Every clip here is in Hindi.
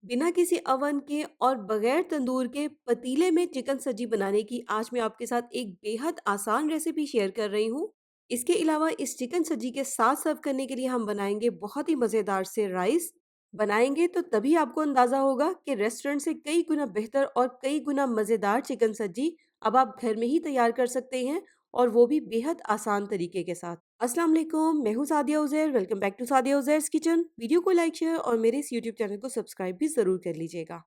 बिना किसी अवन के और बगैर तंदूर के पतीले में चिकन सब्जी बनाने की आज मैं आपके साथ एक बेहद आसान रेसिपी शेयर कर रही हूँ। इसके अलावा इस चिकन सब्जी के साथ सर्व करने के लिए हम बनाएंगे बहुत ही मज़ेदार से राइस। बनाएंगे तो तभी आपको अंदाज़ा होगा कि रेस्टोरेंट से कई गुना बेहतर और कई गुना मज़ेदार चिकन सब्जी अब आप घर में ही तैयार कर सकते हैं, और वो भी बेहद आसान तरीके के साथ। अस्सलाम वालेकुम, मैं हूँ Sadia Uzair. Welcome back to Sadia Uzair's kitchen. Video को लाइक, शेयर और मेरे इस यूट्यूब चैनल को सब्सक्राइब भी ज़रूर कर लीजिएगा।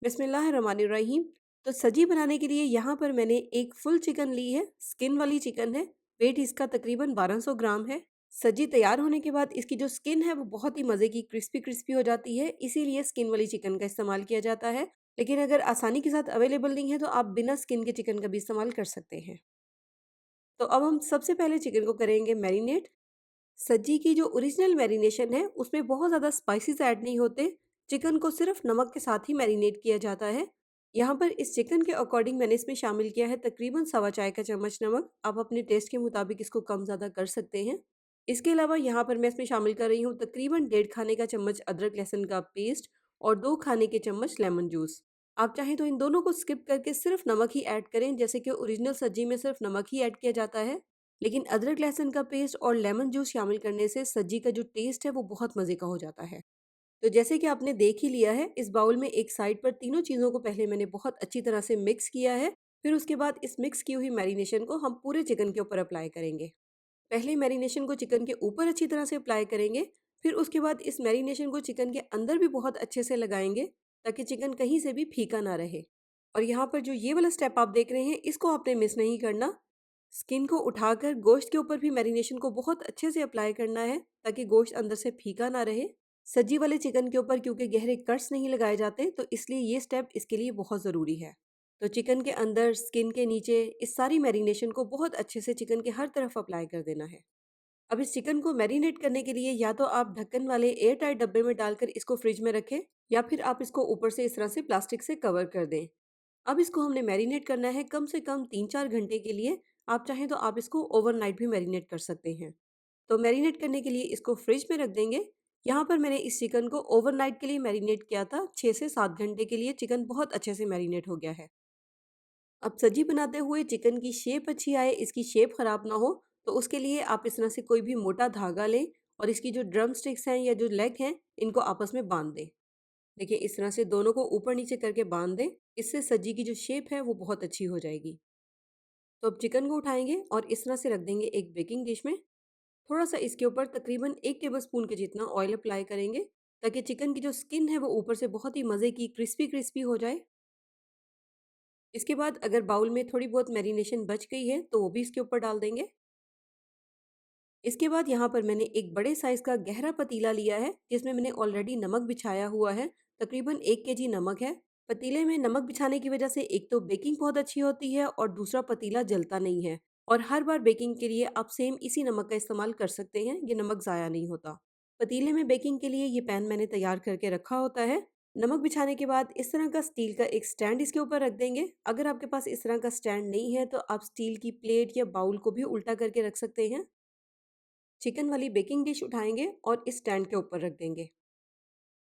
बिस्मिल्लाहिर्रहमानिर्रहीम। तो सब्जी बनाने के लिए यहाँ पर मैंने एक फुल चिकन ली है, स्किन वाली चिकन है। वेट इसका तकरीबन 1200 ग्राम है। सब्जी तैयार होने के बाद इसकी जो स्किन है वो बहुत ही मज़े की क्रिस्पी क्रिस्पी हो जाती है, इसीलिए स्किन वाली चिकन का इस्तेमाल किया जाता है। लेकिन अगर आसानी के साथ अवेलेबल नहीं है तो आप बिना स्किन के चिकन का भी इस्तेमाल कर सकते हैं। तो अब हम सबसे पहले चिकन को करेंगे मैरिनेट। सब्जी की जो ओरिजिनल मैरिनेशन है उसमें बहुत ज़्यादा स्पाइसेस ऐड नहीं होते। चिकन को सिर्फ नमक के साथ ही मैरिनेट किया जाता है। यहाँ पर इस चिकन के अकॉर्डिंग मैंने इसमें शामिल किया है तकरीबन सवा चाय का चम्मच नमक। आप अपने टेस्ट के मुताबिक इसको कम ज़्यादा कर सकते हैं। इसके अलावा यहाँ पर मैं इसमें शामिल कर रही हूँ तकरीबन 1.5 खाने का चम्मच अदरक लहसुन का पेस्ट और 2 खाने के चम्मच लेमन जूस। आप चाहें तो इन दोनों को स्किप करके सिर्फ नमक ही ऐड करें, जैसे कि ओरिजिनल सब्जी में सिर्फ नमक ही ऐड किया जाता है। लेकिन अदरक लहसुन का पेस्ट और लेमन जूस शामिल करने से सब्जी का जो टेस्ट है वो बहुत मज़े का हो जाता है। तो जैसे कि आपने देख ही लिया है, इस बाउल में एक साइड पर तीनों चीज़ों को पहले मैंने बहुत अच्छी तरह से मिक्स किया है। फिर उसके बाद इस मिक्स की हुई मैरिनेशन को हम पूरे चिकन के ऊपर अप्लाई करेंगे। पहले मैरिनेशन को चिकन के ऊपर अच्छी तरह से अप्लाई करेंगे। फिर उसके बाद इस मैरिनेशन को चिकन के अंदर भी बहुत अच्छे से लगाएंगे, ताकि चिकन कहीं से भी फीका ना रहे। और यहाँ पर जो ये वाला स्टेप आप देख रहे हैं, इसको आपने मिस नहीं करना। स्किन को उठाकर गोश्त के ऊपर भी मैरिनेशन को बहुत अच्छे से अप्लाई करना है, ताकि गोश्त अंदर से फीका ना रहे। सब्जी वाले चिकन के ऊपर क्योंकि गहरे कट्स नहीं लगाए जाते, तो इसलिए ये स्टेप इसके लिए बहुत ज़रूरी है। तो चिकन के अंदर, स्किन के नीचे इस सारी मैरिनेशन को बहुत अच्छे से चिकन के हर तरफ अप्लाई कर देना है। अब इस चिकन को मैरिनेट करने के लिए या तो आप ढक्कन वाले एयर टाइट डब्बे में डालकर इसको फ्रिज में रखें, या फिर आप इसको ऊपर से इस तरह से प्लास्टिक से कवर कर दें। अब इसको हमने मैरिनेट करना है कम से कम 3-4 घंटे के लिए। आप चाहें तो आप इसको ओवरनाइट भी मैरिनेट कर सकते हैं। तो मैरिनेट करने के लिए इसको फ्रिज में रख देंगे। यहाँ पर मैंने इस चिकन को ओवरनाइट के लिए मैरिनेट किया था, 6 से 7 घंटे के लिए चिकन बहुत अच्छे से मैरिनेट हो गया है। अब सब्जी बनाते हुए चिकन की शेप अच्छी आए, इसकी शेप खराब ना हो, तो उसके लिए आप इस तरह से कोई भी मोटा धागा लें और इसकी जो ड्रम स्टिक्स हैं या जो लेग हैं, इनको आपस में बांध दें। देखिए, इस तरह से दोनों को ऊपर नीचे करके बांध दें। इससे सब्जी की जो शेप है वो बहुत अच्छी हो जाएगी। तो अब चिकन को उठाएंगे और इस तरह से रख देंगे एक बेकिंग डिश में। थोड़ा सा इसके ऊपर तकरीबन 1 टेबल स्पून के जितना ऑयल अप्लाई करेंगे, ताकि चिकन की जो स्किन है वो ऊपर से बहुत ही मज़े की क्रिस्पी क्रिस्पी हो जाए। इसके बाद अगर बाउल में थोड़ी बहुत मैरिनेशन बच गई है तो वो भी इसके ऊपर डाल देंगे। इसके बाद यहाँ पर मैंने एक बड़े साइज़ का गहरा पतीला लिया है, जिसमें मैंने ऑलरेडी नमक बिछाया हुआ है। तकरीबन 1 केजी नमक है। पतीले में नमक बिछाने की वजह से एक तो बेकिंग बहुत अच्छी होती है और दूसरा पतीला जलता नहीं है। और हर बार बेकिंग के लिए आप सेम इसी नमक का इस्तेमाल कर सकते हैं, ये नमक ज़ाया नहीं होता। पतीले में बेकिंग के लिए ये पैन मैंने तैयार करके रखा होता है। नमक बिछाने के बाद इस तरह का स्टील का एक स्टैंड इसके ऊपर रख देंगे। अगर आपके पास इस तरह का स्टैंड नहीं है तो आप स्टील की प्लेट या बाउल को भी उल्टा करके रख सकते हैं। चिकन वाली बेकिंग डिश उठाएंगे और इस स्टैंड के ऊपर रख देंगे।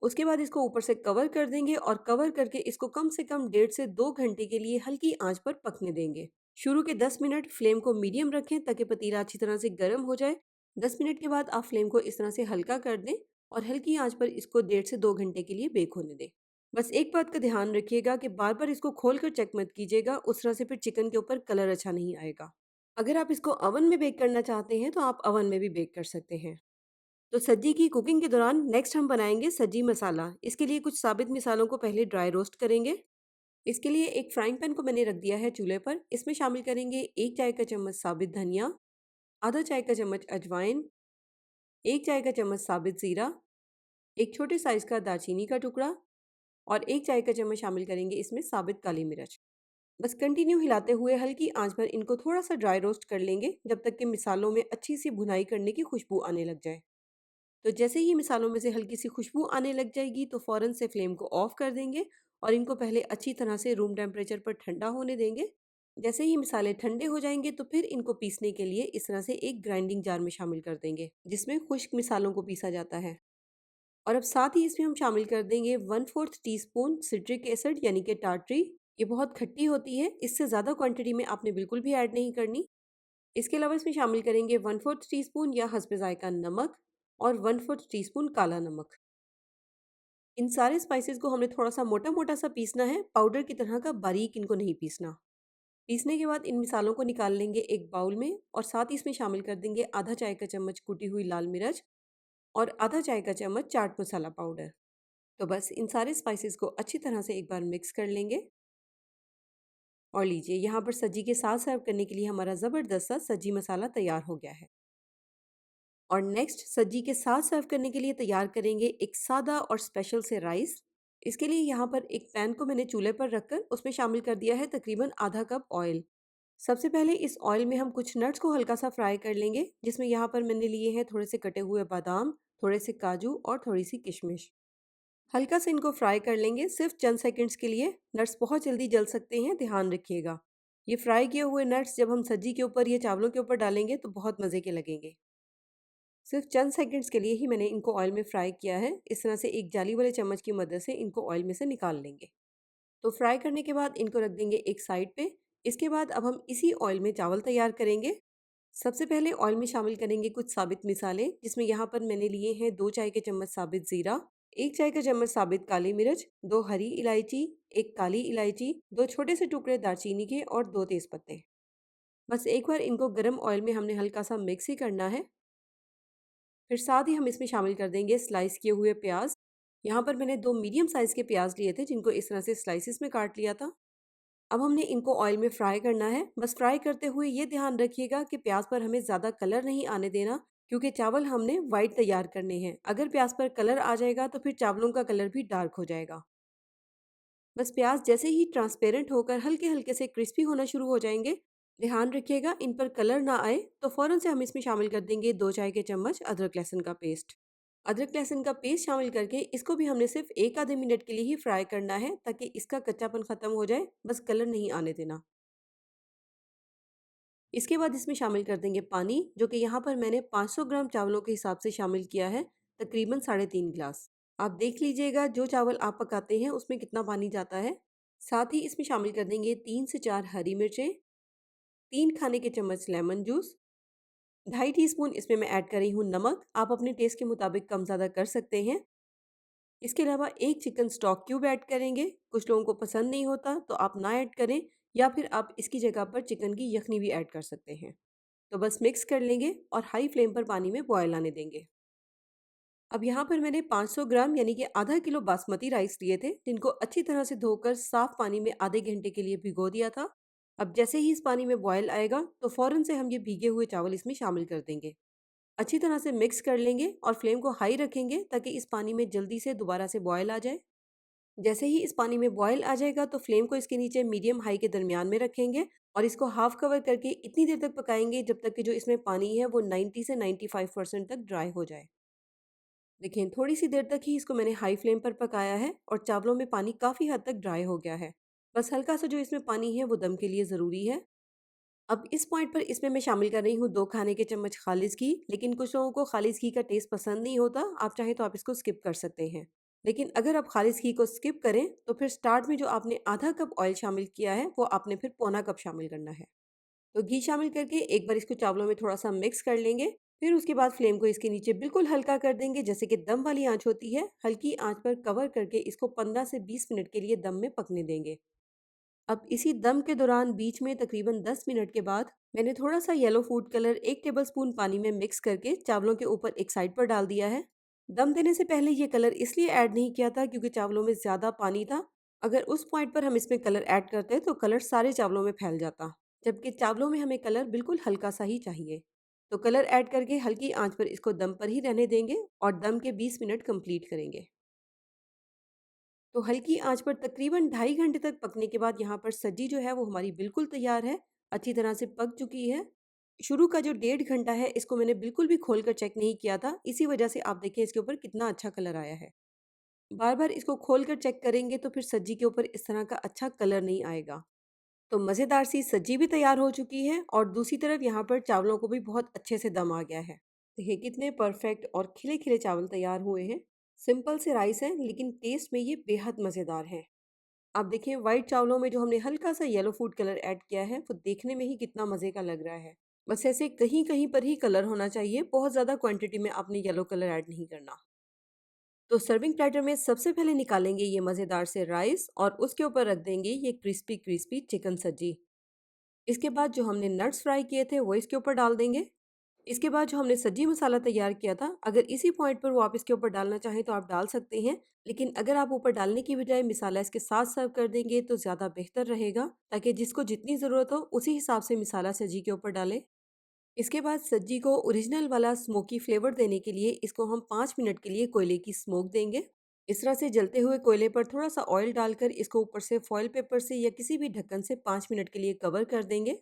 उसके बाद इसको ऊपर से कवर कर देंगे और कवर करके इसको कम से कम 1.5 से 2 घंटे के लिए हल्की आंच पर पकने देंगे। शुरू के 10 मिनट फ्लेम को मीडियम रखें, ताकि पतीला अच्छी तरह से गर्म हो जाए। 10 मिनट के बाद आप फ्लेम को इस तरह से हल्का कर दें और हल्की आंच पर इसको 1.5 से 2 घंटे के लिए बेक होने दें। बस एक बात का ध्यान रखिएगा कि बार बार इसको खोल कर चेक मत कीजिएगा, उस तरह से फिर चिकन के ऊपर कलर अच्छा नहीं आएगा। अगर आप इसको ओवन में बेक करना चाहते हैं तो आप ओवन में भी बेक कर सकते हैं। तो सब्जी की कुकिंग के दौरान नेक्स्ट हम बनाएंगे सब्जी मसाला। इसके लिए कुछ साबित मिसालों को पहले ड्राई रोस्ट करेंगे। इसके लिए एक फ्राइंग पैन को मैंने रख दिया है चूल्हे पर। इसमें शामिल करेंगे 1 चाय का चम्मच साबित धनिया, आधा चाय का चम्मच अजवाइन, 1 चाय का चम्मच साबित ज़ीरा, एक छोटे साइज़ का दालचीनी का टुकड़ा और 1 चाय का चम्मच शामिल करेंगे इसमें साबित काली मिर्च। बस कंटिन्यू हिलाते हुए हल्की आंच पर इनको थोड़ा सा ड्राई रोस्ट कर लेंगे, जब तक कि मिसालों में अच्छी सी भुनाई करने की खुशबू आने लग जाए। तो जैसे ही मिसालों में से हल्की सी खुशबू आने लग जाएगी तो फ़ौरन से फ्लेम को ऑफ कर देंगे और इनको पहले अच्छी तरह से रूम टेम्परेचर पर ठंडा होने देंगे। जैसे ही मिसाले ठंडे हो जाएंगे तो फिर इनको पीसने के लिए इस तरह से एक ग्राइंडिंग जार में शामिल कर देंगे, जिसमें खुश्क मिसालों को पीसा जाता है। और अब साथ ही इसमें हम शामिल कर देंगे 1/4 टीस्पून सिट्रिक एसिड यानी कि टार्ट्री। ये बहुत खट्टी होती है, इससे ज़्यादा क्वांटिटी में आपने बिल्कुल भी ऐड नहीं करनी। इसके अलावा इसमें शामिल करेंगे 1/4 टीस्पून या हस्बे ज़ायक़ा नमक और 1/4 टीस्पून काला नमक। इन सारे स्पाइसेस को हमने थोड़ा-सा मोटा-मोटा सा पीसना है, पाउडर की तरह का बारीक इनको नहीं पीसना। पीसने के बाद इन मिसालों को निकाल लेंगे एक बाउल में और साथ ही इसमें शामिल कर देंगे आधा चाय का चम्मच कुटी हुई लाल मिर्च और आधा चाय का चम्मच चाट मसाला पाउडर। तो बस इन सारे स्पाइसेस को अच्छी तरह से एक बार मिक्स कर लेंगे और लीजिए यहाँ पर सब्जी के साथ सर्व करने के लिए हमारा ज़बरदस्त सा सब्जी मसाला तैयार हो गया है। और नेक्स्ट सब्जी के साथ सर्व करने के लिए तैयार करेंगे एक सादा और स्पेशल से राइस। इसके लिए यहाँ पर एक पैन को मैंने चूल्हे पर रखकर उसमें शामिल कर दिया है तकरीबन आधा कप ऑयल। सबसे पहले इस ऑयल में हम कुछ नट्स को हल्का सा फ्राई कर लेंगे, जिसमें यहाँ पर मैंने लिए हैं थोड़े से कटे हुए बादाम, थोड़े से काजू और थोड़ी सी किशमिश। हल्का से इनको फ्राई कर लेंगे सिर्फ चंद सेकंड्स के लिए। नट्स बहुत जल्दी जल सकते हैं, ध्यान रखिएगा। ये फ्राई किए हुए नट्स जब हम सब्जी के ऊपर या चावलों के ऊपर डालेंगे तो बहुत मज़े के लगेंगे। सिर्फ चंद सेकंड्स के लिए ही मैंने इनको ऑयल में फ्राई किया है। इस तरह से एक जाली वाले चम्मच की मदद से इनको ऑयल में से निकाल लेंगे। तो फ्राई करने के बाद इनको रख देंगे एक साइड पे। इसके बाद अब हम इसी ऑयल में चावल तैयार करेंगे। सबसे पहले ऑयल में शामिल करेंगे कुछ साबित मिसालें, जिसमें यहाँ पर मैंने लिए हैं 2 चाय के चम्मच साबित ज़ीरा, 1 चाय का चम्मच साबित काली मिर्च, 2 हरी इलायची, 1 काली इलायची, 2 छोटे से टुकड़े दालचीनी के और 2 तेज़पत्ते। बस एक बार इनको गरम ऑयल में हमने हल्का सा मिक्स ही करना है। फिर साथ ही हम इसमें शामिल कर देंगे स्लाइस किए हुए प्याज। यहाँ पर मैंने 2 मीडियम साइज़ के प्याज लिए थे, जिनको इस तरह से स्लाइसेस में काट लिया था। अब हमने इनको ऑयल में फ्राई करना है। बस फ्राई करते हुए ये ध्यान रखिएगा कि प्याज पर हमें ज़्यादा कलर नहीं आने देना, क्योंकि चावल हमने वाइट तैयार करने हैं। अगर प्याज पर कलर आ जाएगा तो फिर चावलों का कलर भी डार्क हो जाएगा। बस प्याज जैसे ही ट्रांसपेरेंट होकर हल्के हल्के से क्रिस्पी होना शुरू हो जाएंगे, ध्यान रखिएगा इन पर कलर ना आए, तो फ़ौरन से हम इसमें शामिल कर देंगे 2 चाय के चम्मच अदरक लहसुन का पेस्ट। अदरक लहसुन का पेस्ट शामिल करके इसको भी हमने सिर्फ 1 आधे मिनट के लिए ही फ्राई करना है, ताकि इसका कच्चापन ख़त्म हो जाए, बस कलर नहीं आने देना। इसके बाद इसमें शामिल कर देंगे पानी, जो कि यहाँ पर मैंने 500 ग्राम चावलों के हिसाब से शामिल किया है, तकरीबन 3.5 गिलास। आप देख लीजिएगा जो चावल आप पकाते हैं उसमें कितना पानी जाता है। साथ ही इसमें शामिल कर देंगे 3 से 4 हरी मिर्चें, 3 खाने के चम्मच लेमन जूस, 2.5 टीस्पून इसमें मैं ऐड कर रही हूँ नमक। आप अपने टेस्ट के मुताबिक कम ज़्यादा कर सकते हैं। इसके अलावा एक चिकन स्टॉक क्यूब ऐड करेंगे। कुछ लोगों को पसंद नहीं होता तो आप ना ऐड करें, या फिर आप इसकी जगह पर चिकन की यखनी भी ऐड कर सकते हैं। तो बस मिक्स कर लेंगे और हाई फ्लेम पर पानी में बॉयल आने देंगे। अब यहाँ पर मैंने 500 ग्राम यानी कि आधा किलो बासमती राइस लिए थे, जिनको अच्छी तरह से धोकर साफ पानी में आधे घंटे के लिए भिगो दिया था। अब जैसे ही इस पानी में बॉयल आएगा तो फ़ौरन से हम ये भीगे हुए चावल इसमें शामिल कर देंगे। अच्छी तरह से मिक्स कर लेंगे और फ्लेम को हाई रखेंगे, ताकि इस पानी में जल्दी से दोबारा से बॉयल आ जाए। जैसे ही इस पानी में बॉयल आ जाएगा तो फ्लेम को इसके नीचे मीडियम हाई के दरमियान में रखेंगे और इसको हाफ कवर करके इतनी देर तक पकाएंगे जब तक कि जो इसमें पानी है वो 90 से 95% तक ड्राई हो जाए। देखिए थोड़ी सी देर तक ही इसको मैंने हाई फ्लेम पर पकाया है और चावलों में पानी काफ़ी हद तक ड्राई हो गया है। बस हल्का सा जो इसमें पानी है वो दम के लिए ज़रूरी है। अब इस पॉइंट पर इसमें मैं शामिल कर रही हूँ 2 खाने के चम्मच खालिज घी, लेकिन कुछ लोगों को खालिज घी का टेस्ट पसंद नहीं होता। आप चाहें तो आप इसको स्किप कर सकते हैं। लेकिन अगर आप खालिज घी को स्किप करें तो फिर स्टार्ट में जो आपने आधा कप ऑयल शामिल किया है वो आपने फिर पौना कप शामिल करना है। तो घी शामिल करके एक बार इसको चावलों में थोड़ा सा मिक्स कर लेंगे। फिर उसके बाद फ्लेम को इसके नीचे बिल्कुल हल्का कर देंगे, जैसे कि दम वाली आंच होती है। हल्की आंच पर कवर करके इसको 15 से 20 मिनट के लिए दम में पकने देंगे। अब इसी दम के दौरान बीच में तकरीबन 10 मिनट के बाद मैंने थोड़ा सा येलो फूड कलर 1 टेबलस्पून पानी में मिक्स करके चावलों के ऊपर एक साइड पर डाल दिया है। दम देने से पहले ये कलर इसलिए ऐड नहीं किया था क्योंकि चावलों में ज़्यादा पानी था। अगर उस पॉइंट पर हम इसमें कलर ऐड करते तो कलर सारे चावलों में फैल जाता, जबकि चावलों में हमें कलर बिल्कुल हल्का सा ही चाहिए। तो कलर ऐड करके हल्की आंच पर इसको दम पर ही रहने देंगे और दम के 20 मिनट कंप्लीट करेंगे। तो हल्की आंच पर तकरीबन 2.5 घंटे तक पकने के बाद यहाँ पर सब्जी जो है वो हमारी बिल्कुल तैयार है, अच्छी तरह से पक चुकी है। शुरू का जो 1.5 घंटा है इसको मैंने बिल्कुल भी खोलकर चेक नहीं किया था, इसी वजह से आप देखें इसके ऊपर कितना अच्छा कलर आया है। बार बार इसको खोलकर चेक करेंगे तो फिर सब्जी के ऊपर इस तरह का अच्छा कलर नहीं आएगा। तो मज़ेदार सी सब्जी भी तैयार हो चुकी है और दूसरी तरफ यहाँ पर चावलों को भी बहुत अच्छे से दम आ गया है। देखिए कितने परफेक्ट और खिले खिले चावल तैयार हुए हैं। सिंपल से राइस हैं लेकिन टेस्ट में ये बेहद मज़ेदार हैं। आप देखिए व्हाइट चावलों में जो हमने हल्का-सा येलो फूड कलर ऐड किया है, वो देखने में ही कितना मज़े का लग रहा है। बस ऐसे कहीं-कहीं पर ही कलर होना चाहिए, बहुत ज़्यादा क्वांटिटी में आपने येलो कलर ऐड नहीं करना। तो सर्विंग प्लेटर में सबसे पहले निकालेंगे ये मज़ेदार से राइस और उसके ऊपर रख देंगे ये क्रिस्पी क्रिस्पी चिकन सज्जी। इसके बाद जो हमने नट्स फ्राई किए थे वो इसके ऊपर डाल देंगे। इसके बाद जो हमने सज्जी मसाला तैयार किया था, अगर इसी पॉइंट पर वो आप इसके ऊपर डालना चाहें तो आप डाल सकते हैं। लेकिन अगर आप ऊपर डालने की बजाय मसाला इसके साथ सर्व कर देंगे तो ज़्यादा बेहतर रहेगा, ताकि जिसको जितनी ज़रूरत हो उसी हिसाब से मसाला सज्जी के ऊपर डालें। इसके बाद सज्जी को ओरिजिनल वाला स्मोकी फ्लेवर देने के लिए इसको हम 5 मिनट के लिए कोयले की स्मोक देंगे। इस तरह से जलते हुए कोयले पर थोड़ा-सा ऑयल डालकर इसको ऊपर से फॉइल पेपर से या किसी भी ढक्कन से 5 मिनट के लिए कवर कर देंगे।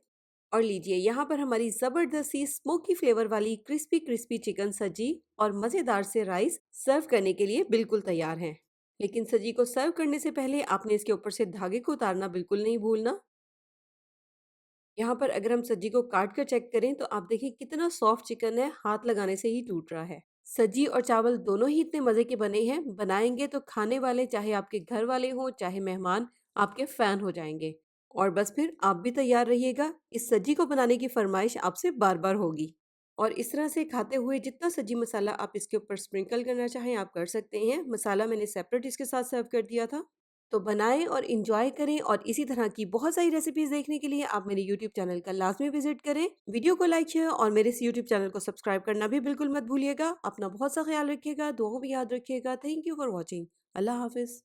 और लीजिए यहाँ पर हमारी ज़बरदस्त सी स्मोकी फ्लेवर वाली क्रिस्पी क्रिस्पी चिकन सज्जी और मज़ेदार से राइस सर्व करने के लिए बिल्कुल तैयार हैं। लेकिन सज्जी को सर्व करने से पहले आपने इसके ऊपर से धागे को उतारना बिल्कुल नहीं भूलना। यहाँ पर अगर हम सज्जी को काट कर चेक करें तो आप देखिए कितना सॉफ्ट चिकन है, हाथ लगाने से ही टूट रहा है। सज्जी और चावल दोनों ही इतने मज़े के बने हैं, बनाएँगे तो खाने वाले चाहे आपके घर वाले हों, चाहे मेहमान आपके फ़ैन हो जाएँगे। और बस फिर आप भी तैयार रहिएगा, इस सज्जी को बनाने की फ़रमाइश आपसे बार-बार होगी। और इस तरह से खाते हुए जितना सज्जी मसाला आप इसके ऊपर स्प्रिंकल करना चाहें आप कर सकते हैं। मसाला मैंने सेपरेट इसके साथ सर्व कर दिया था। तो बनाएँ और एन्जॉय करें और इसी तरह की बहुत सारी रेसिपीज़ देखने के लिए आप मेरे यूट्यूब चैनल का लाज़मी विज़िट करें। वीडियो को लाइक शेयर और मेरे इस यूट्यूब चैनल को सब्सक्राइब करना भी बिल्कुल मत भूलिएगा। अपना बहुत सा ख़्याल रखिएगा, दुआओं में याद रखिएगा। Thank you for watching. अल्लाह हाफ़िज़।